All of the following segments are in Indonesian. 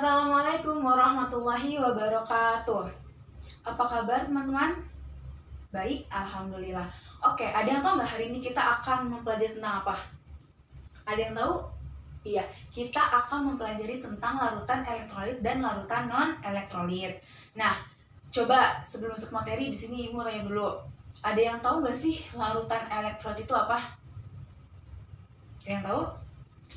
Assalamualaikum warahmatullahi wabarakatuh. Apa kabar teman-teman? Baik, alhamdulillah. Oke, ada yang tahu nggak hari ini kita akan mempelajari tentang apa? Ada yang tahu? Iya, kita akan mempelajari tentang larutan elektrolit dan larutan non-elektrolit. Nah, coba sebelum masuk materi di sini Ibu tanya dulu. Ada yang tahu nggak sih larutan elektrolit itu apa? Ada yang tahu?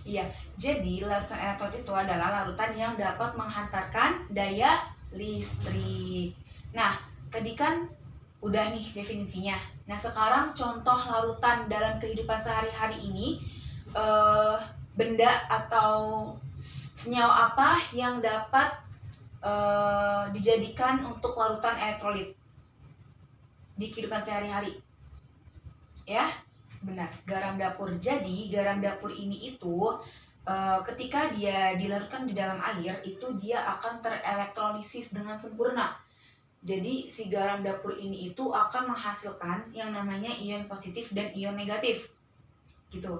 Iya, jadi larutan elektrolit itu adalah larutan yang dapat menghantarkan daya listrik. Nah, tadi kan udah nih definisinya. Nah, sekarang contoh larutan dalam kehidupan sehari-hari ini, eh, benda atau senyawa apa yang dapat dijadikan untuk larutan elektrolit di kehidupan sehari-hari? Ya, benar, garam dapur. Jadi garam dapur ini itu ketika dia dilarutkan di dalam air itu dia akan terelektrolisis dengan sempurna. Jadi si garam dapur ini itu akan menghasilkan yang namanya ion positif dan ion negatif. Gitu.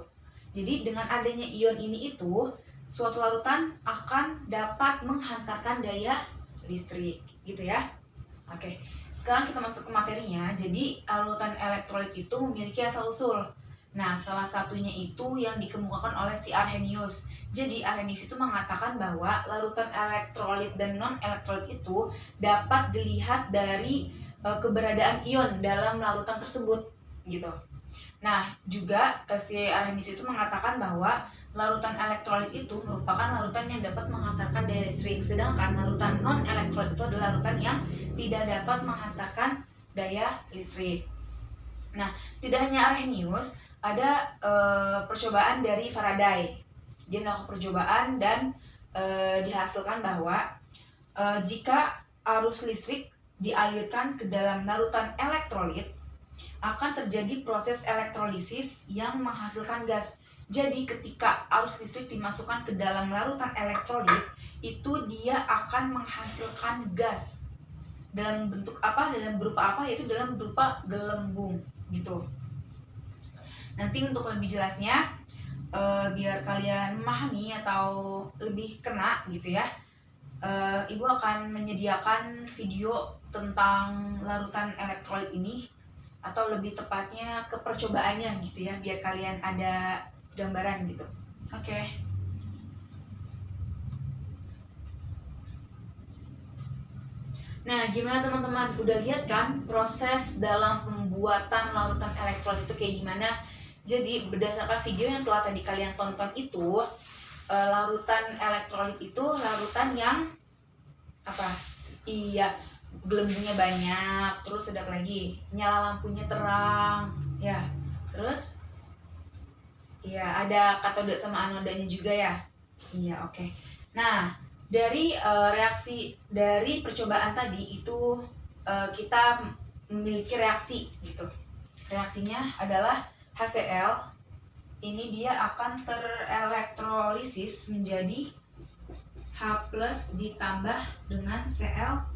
Jadi dengan adanya ion ini itu suatu larutan akan dapat menghantarkan daya listrik, gitu ya. Oke, sekarang kita masuk ke materinya. Jadi larutan elektrolit itu memiliki asal-usul. Nah, salah satunya itu yang dikemukakan oleh si Arrhenius. Jadi Arrhenius itu mengatakan bahwa larutan elektrolit dan non-elektrolit itu dapat dilihat dari keberadaan ion dalam larutan tersebut, gitu. Nah, juga si Arrhenius itu mengatakan bahwa larutan elektrolit itu merupakan larutan yang dapat menghantarkan daya listrik, sedangkan larutan non-elektrolit itu adalah larutan yang tidak dapat menghantarkan daya listrik. Nah, tidak hanya Arrhenius, ada percobaan dari Faraday. Dia melakukan percobaan dan dihasilkan bahwa jika arus listrik dialirkan ke dalam larutan elektrolit, akan terjadi proses elektrolisis yang menghasilkan gas. Jadi ketika arus listrik dimasukkan ke dalam larutan elektrolit, itu dia akan menghasilkan gas. Dalam bentuk apa? Dalam berupa apa? Yaitu dalam berupa gelembung, gitu. Nanti untuk lebih jelasnya, biar kalian memahami atau lebih kena gitu ya, Ibu akan menyediakan video tentang larutan elektrolit ini, atau lebih tepatnya ke percobaannya gitu ya, biar kalian ada gambaran gitu. Oke. Nah, gimana teman-teman? Udah lihat kan proses dalam pembuatan larutan elektrolit itu kayak gimana? Jadi berdasarkan video yang telah tadi kalian tonton itu, larutan elektrolit itu larutan yang apa? Iya, gelembungnya banyak, terus ada apa lagi? Nyala lampunya terang, ya. Terus iya, ada katode sama anodanya juga ya. Iya, oke. Nah, dari reaksi dari percobaan tadi itu kita memiliki reaksi gitu. Reaksinya adalah HCl. Ini dia akan terelektrolisis menjadi H+ ditambah dengan Cl-.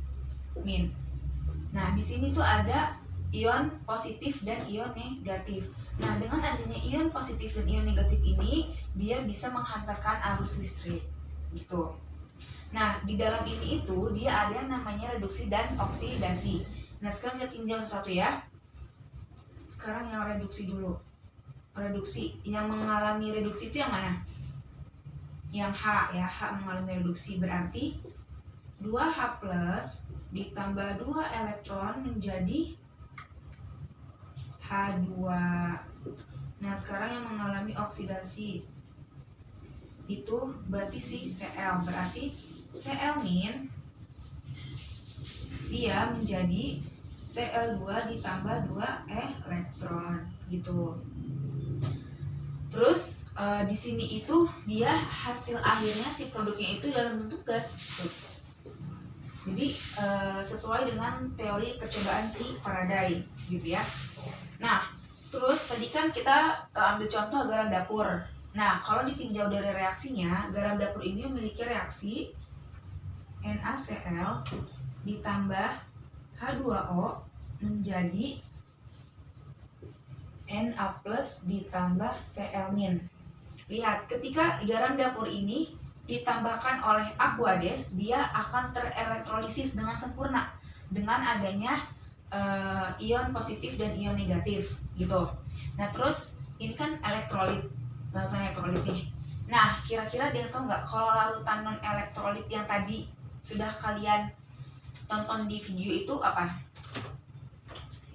Nah, di sini tuh ada ion positif dan ion negatif. Nah, dengan adanya ion positif dan ion negatif ini, dia bisa menghantarkan arus listrik, gitu. Nah, di dalam ini itu dia ada yang namanya reduksi dan oksidasi. Nah, sekarang kita tinjau satu ya. Sekarang yang reduksi dulu. Reduksi, yang mengalami reduksi itu yang mana? Yang H ya, H mengalami reduksi, berarti 2H+ ditambah 2 elektron menjadi H2. Nah, sekarang yang mengalami oksidasi itu berarti si Cl, berarti Cl- dia menjadi Cl2 ditambah 2 elektron gitu. Terus di sini itu dia hasil akhirnya si produknya itu dalam bentuk gas. Jadi sesuai dengan teori percobaan si Faraday gitu ya. Nah, terus tadi kan kita ambil contoh garam dapur. Nah, kalau ditinjau dari reaksinya, garam dapur ini memiliki reaksi NaCl ditambah H2O menjadi Na+ ditambah Cl-. Lihat, ketika garam dapur ini ditambahkan oleh Aquades, dia akan terelektrolisis dengan sempurna dengan adanya ion positif dan ion negatif gitu. Nah terus ini kan larutan elektrolit nih. Nah kira-kira dia tahu nggak kalau larutan non elektrolit yang tadi sudah kalian tonton di video itu apa?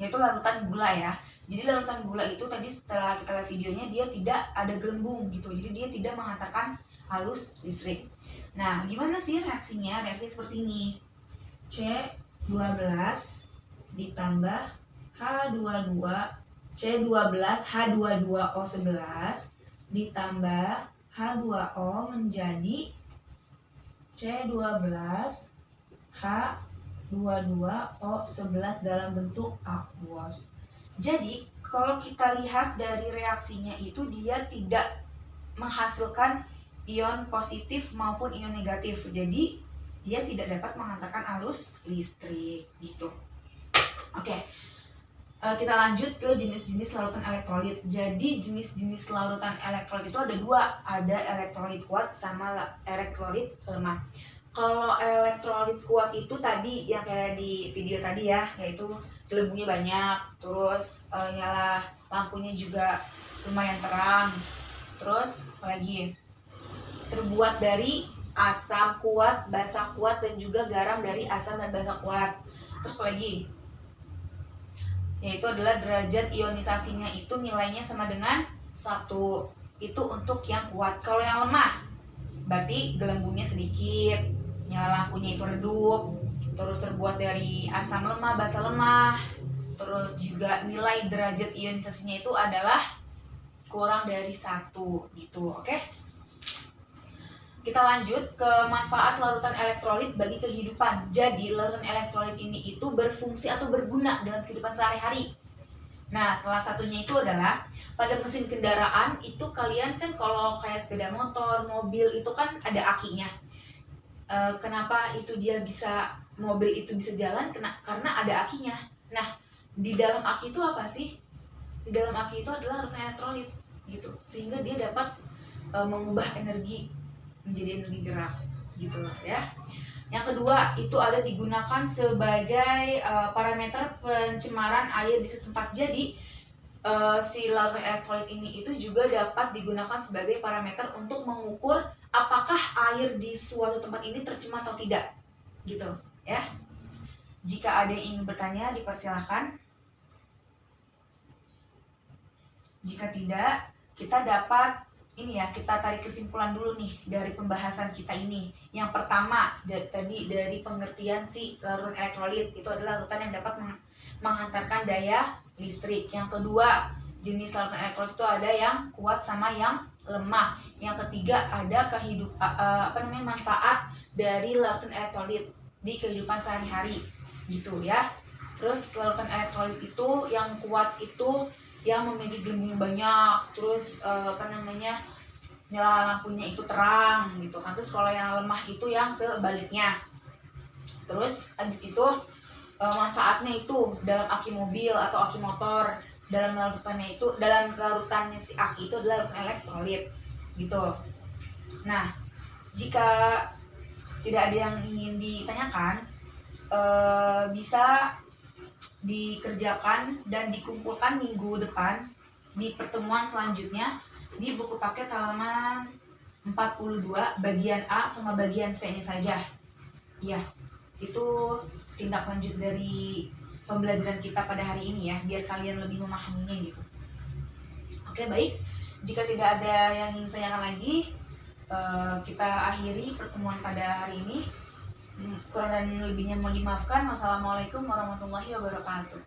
Yaitu larutan gula ya. Jadi larutan gula itu tadi setelah kita lihat videonya dia tidak ada gelembung gitu. Jadi dia tidak menghantarkan arus listrik. Nah, gimana sih reaksinya? Reaksi seperti ini. C12 ditambah H22 C12 H22O11 ditambah H2O menjadi C12 H22O11 dalam bentuk aquos. Jadi, kalau kita lihat dari reaksinya itu dia tidak menghasilkan ion positif maupun ion negatif. Jadi, dia tidak dapat menghantarkan arus listrik gitu. Oke. Kita lanjut ke jenis-jenis larutan elektrolit. Jadi jenis-jenis larutan elektrolit itu ada dua, ada elektrolit kuat sama elektrolit lemah. Kalau elektrolit kuat itu tadi yang kayak di video tadi ya, yaitu gelembungnya banyak, terus nyala lampunya juga lumayan terang, terus apalagi terbuat dari asam kuat, basa kuat, dan juga garam dari asam dan basa kuat. Terus apalagi yaitu adalah derajat ionisasinya itu nilainya sama dengan 1. Itu untuk yang kuat. Kalau yang lemah berarti gelembungnya sedikit, nyala lampunya itu redup, terus terbuat dari asam lemah, basa lemah, terus juga nilai derajat ionisasinya itu adalah kurang dari 1 gitu. Oke? Kita lanjut ke manfaat larutan elektrolit bagi kehidupan. Jadi larutan elektrolit ini itu berfungsi atau berguna dalam kehidupan sehari-hari. Nah, salah satunya itu adalah pada mesin kendaraan itu kalian kan kalau kayak sepeda motor, mobil itu kan ada akinya. Kenapa itu dia bisa, mobil itu bisa jalan? Karena ada akinya. Nah, di dalam aki itu apa sih? Di dalam aki itu adalah larutan elektrolit gitu. Sehingga dia dapat mengubah energi menjadi energi gerak gitu ya. Yang kedua itu ada digunakan sebagai parameter pencemaran air di suatu tempat. Jadi si larutan elektrolit ini itu juga dapat digunakan sebagai parameter untuk mengukur apakah air di suatu tempat ini tercemar atau tidak gitu ya. Jika ada yang ingin bertanya dipersilahkan. Jika tidak, kita dapat ini ya, kita tarik kesimpulan dulu nih dari pembahasan kita ini. Yang pertama tadi dari pengertian si larutan elektrolit itu adalah larutan yang dapat menghantarkan daya listrik. Yang kedua, jenis larutan elektrolit itu ada yang kuat sama yang lemah. Yang ketiga, ada manfaat dari larutan elektrolit di kehidupan sehari-hari gitu ya. Terus larutan elektrolit itu yang kuat itu yang memiliki gelembung banyak, terus nyala lampunya itu terang gitu kan. Terus kalau yang lemah itu yang sebaliknya. Terus habis itu manfaatnya itu dalam aki mobil atau aki motor, dalam larutannya si aki itu adalah larutan elektrolit gitu. Nah, jika tidak ada yang ingin ditanyakan, bisa dikerjakan dan dikumpulkan minggu depan di pertemuan selanjutnya di buku paket halaman 42 bagian A sama bagian C-nya saja. Ya, itu tindak lanjut dari pembelajaran kita pada hari ini ya, biar kalian lebih memahaminya gitu. Oke, baik. Jika tidak ada yang ingin tanyakan lagi, kita akhiri pertemuan pada hari ini. Kurang dan lebihnya mohon dimaafkan. Wassalamualaikum warahmatullahi wabarakatuh.